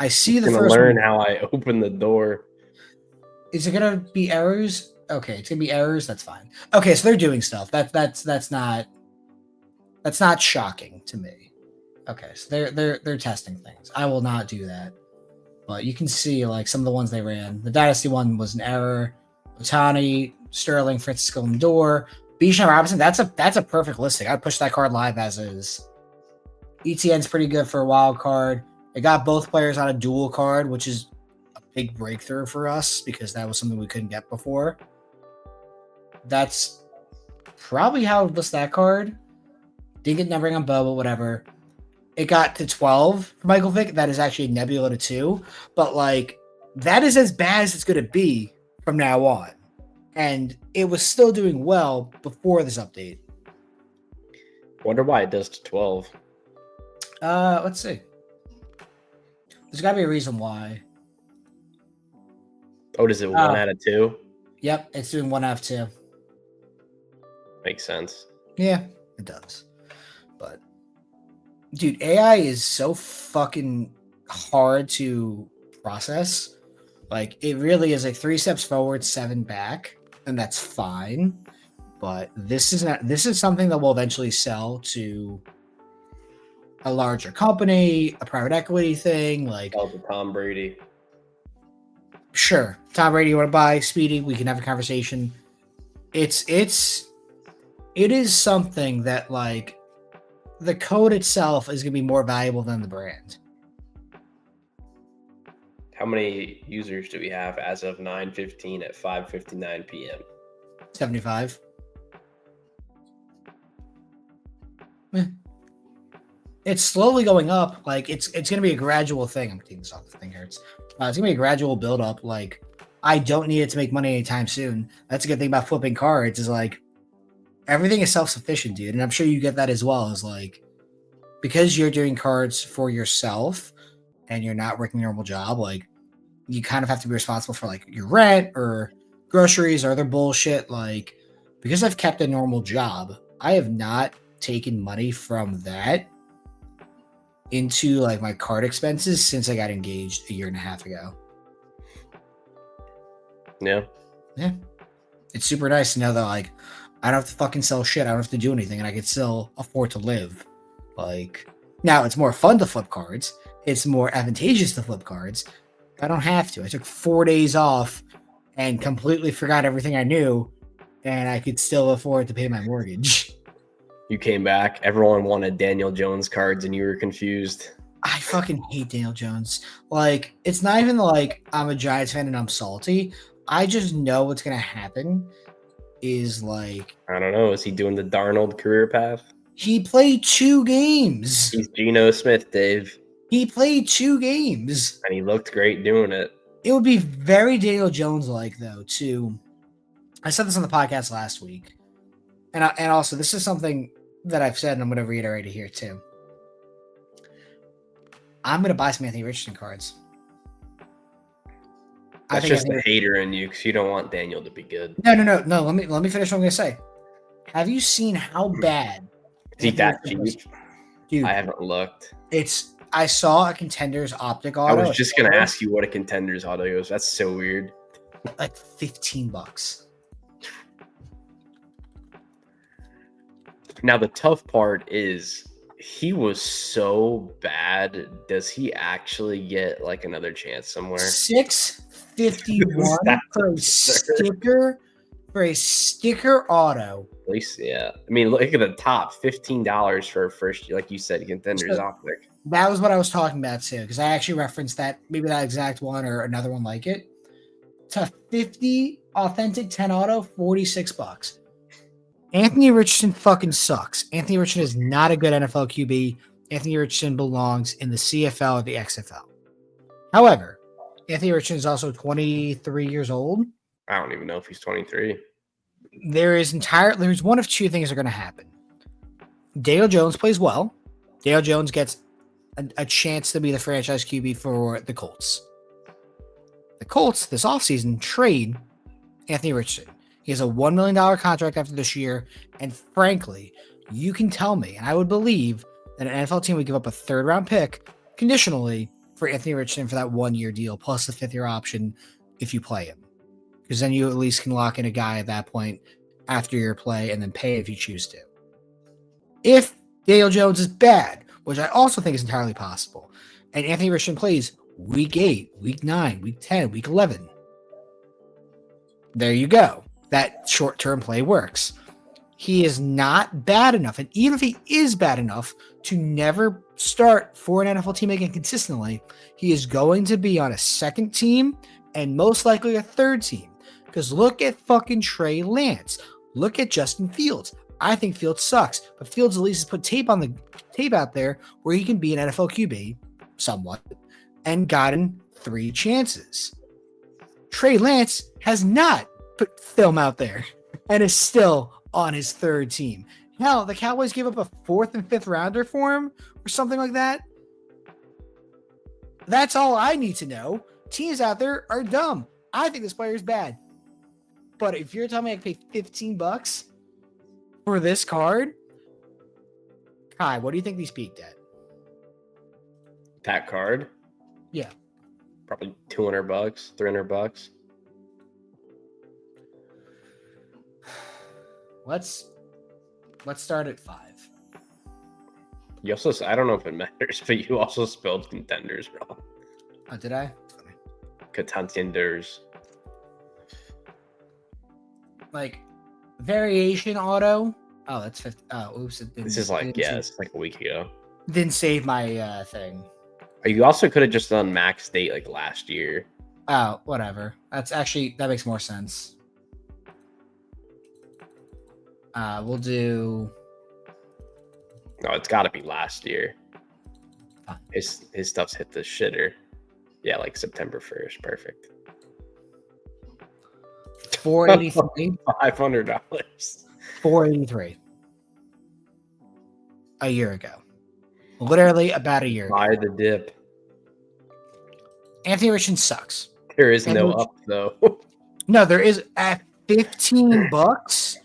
S1: I see
S2: It's
S1: the
S2: gonna
S1: first
S2: learn
S1: one.
S2: how I open the door.
S1: Is it gonna be errors? Okay, it's gonna be errors. That's fine. Okay, so they're doing stuff. That's not shocking to me. Okay, so they're testing things. I will not do that. But you can see like some of the ones they ran. The Dynasty one was an error. Otani, Sterling, Francisco Lindor, Bijan Robinson. That's a perfect listing. I'd push that card live as is. ETN's pretty good for a wild card. It got both players on a dual card, which is a big breakthrough for us because that was something we couldn't get before. That's probably how I would list that card. Didn't get numbering on Boba, whatever. It got to 12 for Michael Vick. That is actually Nebula to 2. But, like, that is as bad as it's going to be from now on. And it was still doing well before this update.
S2: Wonder why it does to 12.
S1: Let's see. There's got to be a reason why.
S2: Oh, does it 1 out of 2?
S1: Yep, it's doing 1 out of 2.
S2: Makes sense.
S1: Yeah, it does. But, dude, AI is so fucking hard to process. Like, it really is like 3 steps forward, 7 back, and that's fine. But this is something that will eventually sell to a larger company, a private equity thing. Like,
S2: Oh, the Tom Brady.
S1: sure, Tom Brady, you want to buy Speedy? We can have a conversation. It is something that, like, the code itself is going to be more valuable than the brand.
S2: How many users do we have as of 9:15 at 5:59 p.m.?
S1: 75. It's slowly going up. Like it's going to be a gradual thing. I'm taking this off. The thing hurts. It's going to be a gradual build up. Like I don't need it to make money anytime soon. That's a good thing about flipping cards. Is like everything is self sufficient, dude. And I'm sure you get that as well. Is like because you're doing cards for yourself and you're not working a normal job. Like you kind of have to be responsible for like your rent or groceries or other bullshit. Like because I've kept a normal job, I have not taken money from that into like my card expenses since I got engaged a year and a half ago.
S2: Yeah.
S1: It's super nice to know that like I don't have to fucking sell shit. I don't have to do anything and I can still afford to live. Like now it's more fun to flip cards. It's more advantageous to flip cards. I don't have to. I took 4 days off and completely forgot everything I knew and I could still afford to pay my mortgage.
S2: You came back. Everyone wanted Daniel Jones cards, and you were confused.
S1: I fucking hate Daniel Jones. Like, it's not even like I'm a Giants fan and I'm salty. I just know what's gonna happen. Is like
S2: I don't know. Is he doing the Darnold career path?
S1: he played 2 games.
S2: He's Geno Smith, Dave.
S1: He played 2 games,
S2: and he looked great doing it.
S1: It would be very Daniel Jones like though. To I said this on the podcast last week, and also this is something that I've said, and I'm going to reiterate it here too. I'm going to buy some Anthony Richardson cards.
S2: That's just the hater in you because you don't want Daniel to be good.
S1: No. Let me finish what I'm going to say. Have you seen how bad?
S2: Is he that cheap?
S1: Dude,
S2: I haven't looked.
S1: I saw a Contenders Optic auto.
S2: I was just going to ask you what a Contenders auto is. That's so weird.
S1: Like $15.
S2: Now, the tough part is he was so bad. Does he actually get like another chance somewhere?
S1: $51 for a sticker auto.
S2: At least, yeah. I mean, look at the top, $15 for a first, like you said, Contenders Optic.
S1: That was what I was talking about too, because I actually referenced that, maybe that exact one or another one like it. To 50 authentic 10 auto, $46. Anthony Richardson fucking sucks. Anthony Richardson is not a good NFL QB. Anthony Richardson belongs in the CFL or the XFL. However, Anthony Richardson is also 23 years old.
S2: I don't even know if he's 23.
S1: There's one of two things that are going to happen. Dale Jones plays well. Dale Jones gets a chance to be the franchise QB for the Colts. The Colts this offseason trade Anthony Richardson. He has a $1 million contract after this year. And frankly, you can tell me, and I would believe that an NFL team would give up a third-round pick conditionally for Anthony Richardson for that 1-year deal, plus the 5th-year option if you play him. Because then you at least can lock in a guy at that point after your play and then pay if you choose to. If Dale Jones is bad, which I also think is entirely possible, and Anthony Richardson plays week 8, week 9, week 10, week 11, there you go. That short-term play works. He is not bad enough, and even if he is bad enough to never start for an NFL team again consistently, he is going to be on a second team and most likely a third team. Because look at fucking Trey Lance. Look at Justin Fields. I think Fields sucks, but Fields at least has put tape out there where he can be an NFL QB somewhat and gotten 3 chances. Trey Lance has not put film out there and is still on his 3rd team. Hell, the Cowboys gave up a 4th and 5th rounder for him or something like that. That's all I need to know. Teams out there are dumb. I think this player is bad. But if you're telling me I can pay $15 for this card, Kai, what do you think these peaked at?
S2: That card?
S1: Yeah.
S2: Probably $200, $300.
S1: Let's start at 5.
S2: You also, I don't know if it matters, but you also spelled Contenders wrong.
S1: Oh, did I?
S2: Contenders.
S1: Like variation auto. Oh, that's 50. Oh, oops.
S2: This is like, yeah, it's like a week ago.
S1: Didn't save my thing.
S2: You also could have just done max date like last year.
S1: Oh, whatever. That makes more sense. We'll do.
S2: No, it's got to be last year.
S1: Fine.
S2: His stuff's hit the shitter. Yeah, like September 1st. Perfect.
S1: $483.
S2: $500.
S1: $483. A year ago. Literally about a year ago.
S2: Buy the dip.
S1: Anthony Richardson sucks.
S2: There is no up though.
S1: No, there is at $15.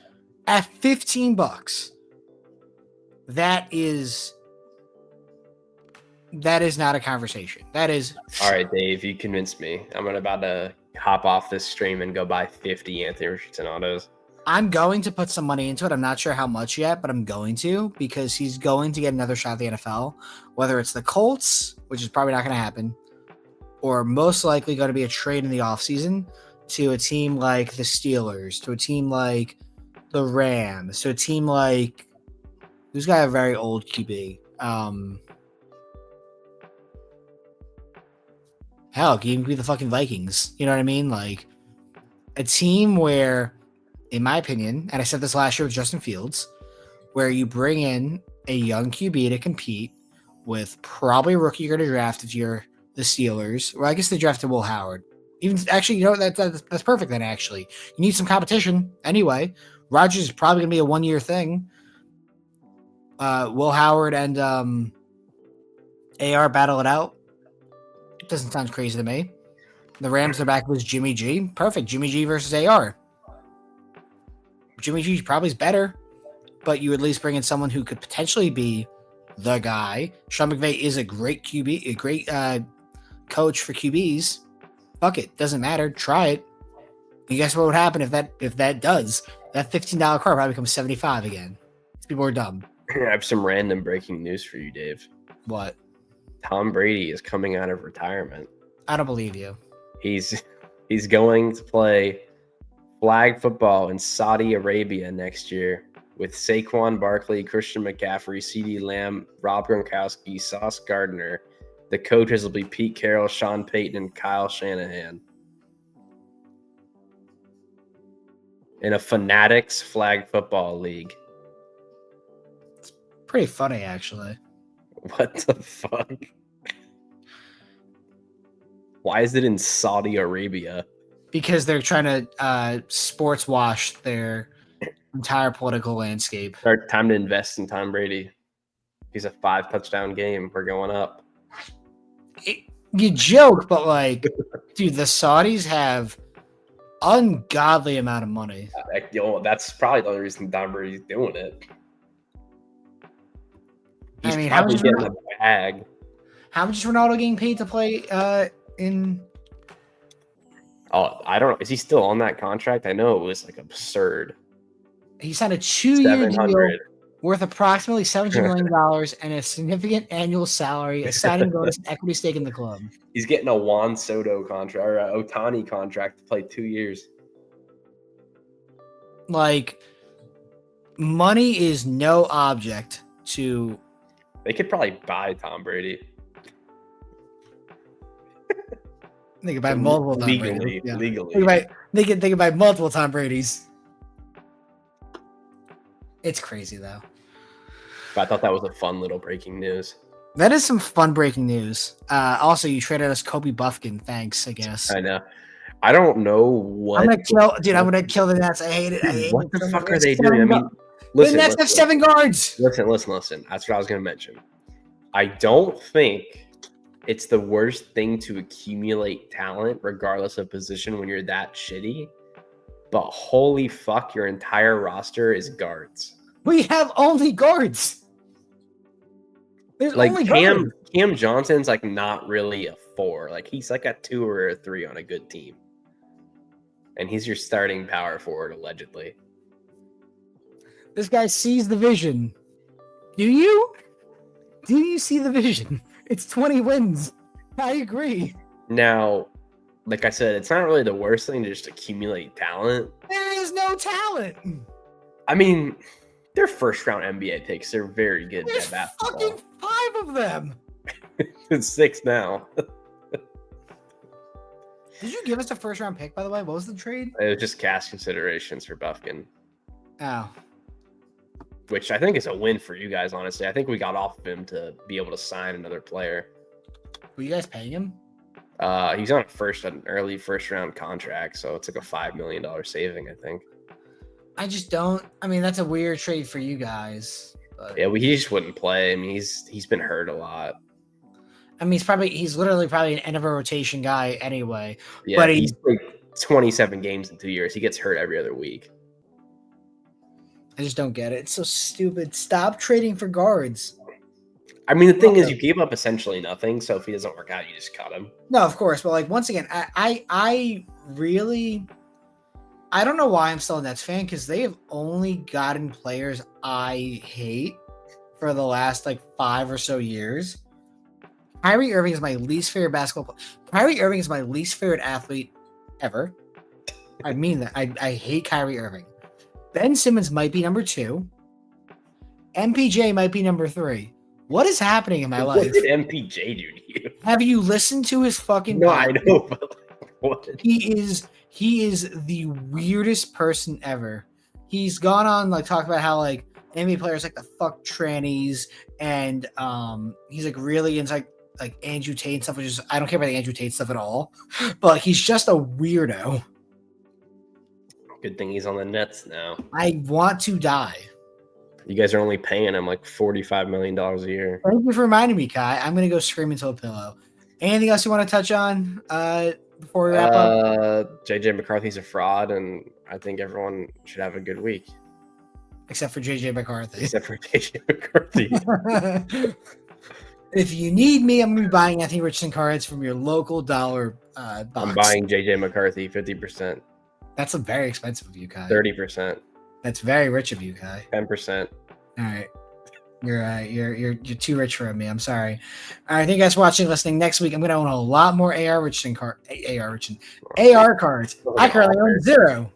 S1: At $15. That is not a conversation. That is
S2: all right, Dave. You convinced me. I'm about to hop off this stream and go buy 50 Anthony Richardson autos.
S1: I'm going to put some money into it. I'm not sure how much yet, but I'm going to, because he's going to get another shot at the NFL, whether it's the Colts, which is probably not going to happen, or most likely going to be a trade in the offseason to a team like the Steelers, to a team like the Rams, to a team like who's got a very old QB. Hell, it can even be the fucking Vikings. You know what I mean? Like a team where, in my opinion, and I said this last year with Justin Fields, where you bring in a young QB to compete with probably a rookie you're going to draft if you're the Steelers. Well, I guess they drafted Will Howard. Even actually, you know, that's perfect then, actually. You need some competition anyway. Rodgers is probably going to be a 1-year thing. Will Howard and AR battle it out. Doesn't sound crazy to me. The Rams, their back was Jimmy G. Perfect. Jimmy G versus AR. Jimmy G probably is better, but you at least bring in someone who could potentially be the guy. Sean McVay is a great QB, a great coach for QBs. Fuck it. Doesn't matter. Try it. And guess what would happen if that does? That $15 card probably becomes $75 again. People are dumb.
S2: I have some random breaking news for you, Dave.
S1: What?
S2: Tom Brady is coming out of retirement.
S1: I don't believe you.
S2: He's He's going to play flag football in Saudi Arabia next year with Saquon Barkley, Christian McCaffrey, CeeDee Lamb, Rob Gronkowski, Sauce Gardner. The coaches will be Pete Carroll, Sean Payton, and Kyle Shanahan. In a Fanatics flag football league.
S1: Pretty funny, actually.
S2: What the fuck? Why is it in Saudi Arabia?
S1: Because they're trying to sports wash their entire political landscape.
S2: Time to invest in Tom Brady. He's a 5-touchdown game. We're going up.
S1: You joke, but like, dude, the Saudis have ungodly amount of money.
S2: That's probably the only reason Tom Brady's doing it. He's
S1: I mean,
S2: probably getting a bag.
S1: How much is Ronaldo getting paid to play in?
S2: Oh, I don't know. Is he still on that contract? I know it was like absurd.
S1: He signed a 2-year deal worth approximately $17 million and a significant annual salary, a signing bonus, and equity stake in the club.
S2: He's getting a Juan Soto contract or a Ohtani contract to play 2 years.
S1: Like, money is no object to.
S2: They could probably buy Tom Brady.
S1: They could buy multiple Tom
S2: legally.
S1: Bradyes. Yeah.
S2: Legally.
S1: They could buy multiple Tom Brady's. It's crazy though.
S2: But I thought that was a fun little breaking news.
S1: That is some fun breaking news. Also, you traded us Kobe Buffkin. Thanks, I guess.
S2: I know. I don't know what.
S1: I'm gonna kill the Nets. I hate it.
S2: What the fuck are they doing? I mean, listen.
S1: The Nets have 7 guards.
S2: Listen. That's what I was going to mention. I don't think it's the worst thing to accumulate talent, regardless of position, when you're that shitty. But holy fuck, your entire roster is guards.
S1: We have only guards. There's
S2: like
S1: only guards.
S2: Cam Johnson's like not really a 4. Like he's like a 2 or a 3 on a good team. And he's your starting power forward, allegedly.
S1: This guy sees the vision. Do you? Do you see the vision? It's 20 wins. I agree.
S2: Now, like I said, it's not really the worst thing to just accumulate talent.
S1: There is no talent.
S2: I mean, they're first-round NBA picks. They're very good
S1: There's
S2: at basketball.
S1: fucking 5 of them.
S2: It's 6 now.
S1: Did you give us a first-round pick, by the way? What was the trade?
S2: It was just cash considerations for Buffkin.
S1: Oh.
S2: Which I think is a win for you guys, honestly. I think we got off of him to be able to sign another player.
S1: Were you guys paying him?
S2: He's on an early first-round contract, so it's like a $5 million saving, I think.
S1: I just don't. I mean, that's a weird trade for you guys. But...
S2: Yeah, he just wouldn't play. I mean, he's been hurt a lot.
S1: I mean, he's literally probably an end of a rotation guy anyway.
S2: Yeah,
S1: but
S2: he's played 27 games in 2 years. He gets hurt every other week.
S1: I just don't get it. It's so stupid. Stop trading for guards.
S2: I mean, the thing is, you gave up essentially nothing. So if he doesn't work out, you just cut him.
S1: No, of course. But like once again, I don't know why I'm still a Nets fan because they have only gotten players I hate for the last like 5 or so years. Kyrie Irving is my least favorite basketball player. Kyrie Irving is my least favorite athlete ever. I mean that. I hate Kyrie Irving. Ben Simmons might be number 2. MPJ might be number 3. What is happening in my life?
S2: What did MPJ do to you?
S1: Have you listened to his fucking
S2: No,
S1: podcast?
S2: I know, but what?
S1: He is the weirdest person ever. He's gone on like talk about how like NBA players like to fuck trannies and he's like really into like Andrew Tate stuff, which is I don't care about the Andrew Tate stuff at all. But like, he's just a weirdo.
S2: Good thing he's on the Nets now.
S1: I want to die.
S2: You guys are only paying him like $45 million a year.
S1: Thank you for reminding me, Kai. I'm gonna go scream into a pillow. Anything else you want to touch on before we wrap up?
S2: JJ McCarthy's a fraud, and I think everyone should have a good week.
S1: Except for JJ McCarthy.
S2: Except for JJ McCarthy.
S1: If you need me, I'm gonna be buying Anthony Richardson cards from your local dollar box.
S2: I'm buying JJ McCarthy 50%.
S1: That's very expensive of you, Kai.
S2: 30%.
S1: That's very rich of you, Kai.
S2: 10%.
S1: All right. You're you're too rich for me. I'm sorry. All right, thank you guys for watching, and listening. Next week, I'm gonna own a lot more AR Richardson AR cards.
S2: Like
S1: I
S2: an
S1: currently own
S2: author.
S1: 0.